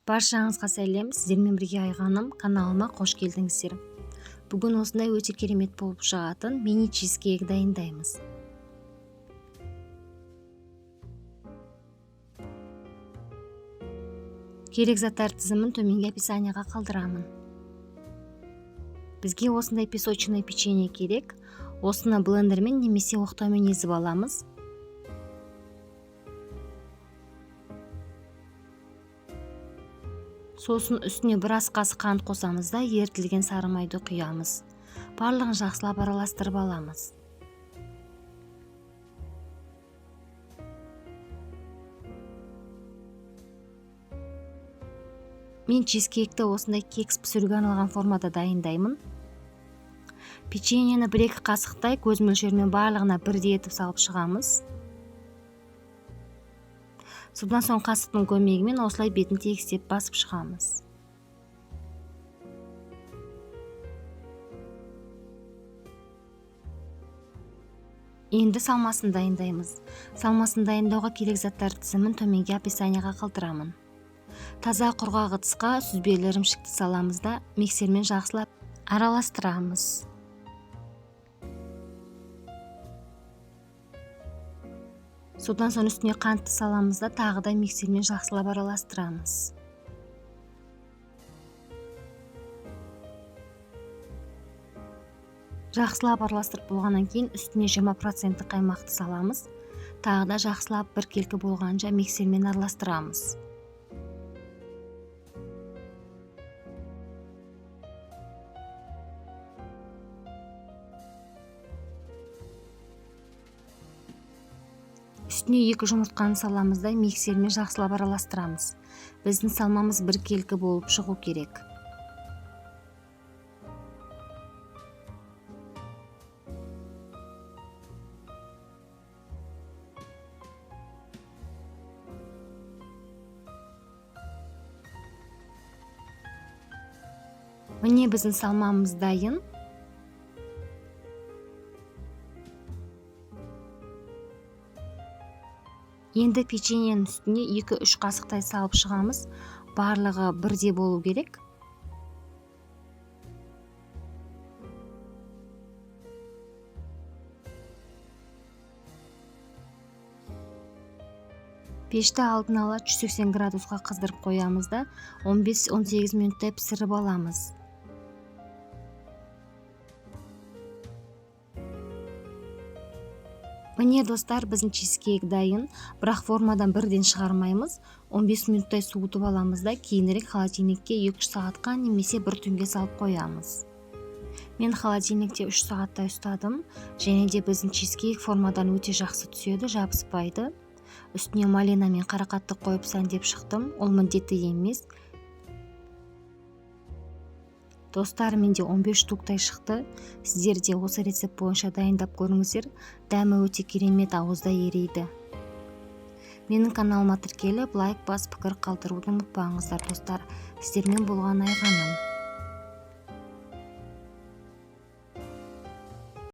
Баршаңызға сәлем, сіздермен бірге Айғаным каналыма қош келдіңіздер. Бүгін осындай өте керемет болып шығатын мини чизкейк дайындаймыз. Керек заттар тізімін төменге описанияға қалдырамын. Бізге осындай песочный печенье керек. Осыны блендермен немесе оқтаумен езіп аламыз. Сосын үстіне бір ас қасық қант қосамыз да ерітілген сары майды құямыз. Барлығын жақсылап араластырып аламыз. Мен чизкейкті осындай кекс пісіруге арналған формада дайындаймын. Печеньені 1-2 қасықтай көз мөлшерімен барлығына бірдей етіп салып шығамыз. Содан соң қасықтың көмегімен осылай бетін тегістеп басып шығамыз. Енді салмасын дайындаймыз. Салмасын дайындауға керек заттар тізімін төменге описанияға қалдырамын. Таза құрғақ ыдысқа сүзбелі ірімшікті саламыз да миксермен жақсылап араластырамыз. Содан соң үстіне қантты саламыз да тағы да миксермен жақсылап араластырамыз. Жақсылап араластырып болғаннан кейін үстіне 20% қаймақты саламыз. Тағы да жақсылап бір келкі болғанша миксермен араластырамыз. Үстіне 2 жұмыртқаны саламыз да миксермен жақсылап араластырамыз. Біздің салмамыз бір келкі болып шығу керек. Міне біздің салмамыз дайын. Енді печеньенің үстіне 2-3 қасықтай салып шығамыз. Барлығы бірдей болу керек. Пешті алдын ала 180 градусқа қыздырып қоямыз да 15-18 минуттай пісіріп аламыз. Міне достар, біздің чизкейк дайын, бірақ формадан бірден шығармаймыз. 15 минуттай суытып аламыз да кейінірек холодильникке 2-3 сағатқа немесе бір түнге салып қоямыз. Мен холодильникте 3 сағаттай ұстадым, және де біздің чизкейк формадан өте жақсы түседі, жабыспайды. Үстіне малина мен қарақатты қойып сәндеп шықтым, ол міндетті емес. Достар, менде 15 штуктай шықты. Сіздер де осы рецепт бойынша дайындап көріңіздер. Дәмі өте керемет, ауызда ериді. Менің каналыма тіркеліп, лайк басып пікір қалдыруды ұмытпаңыздар достар. Сіздермен болған Айғаным.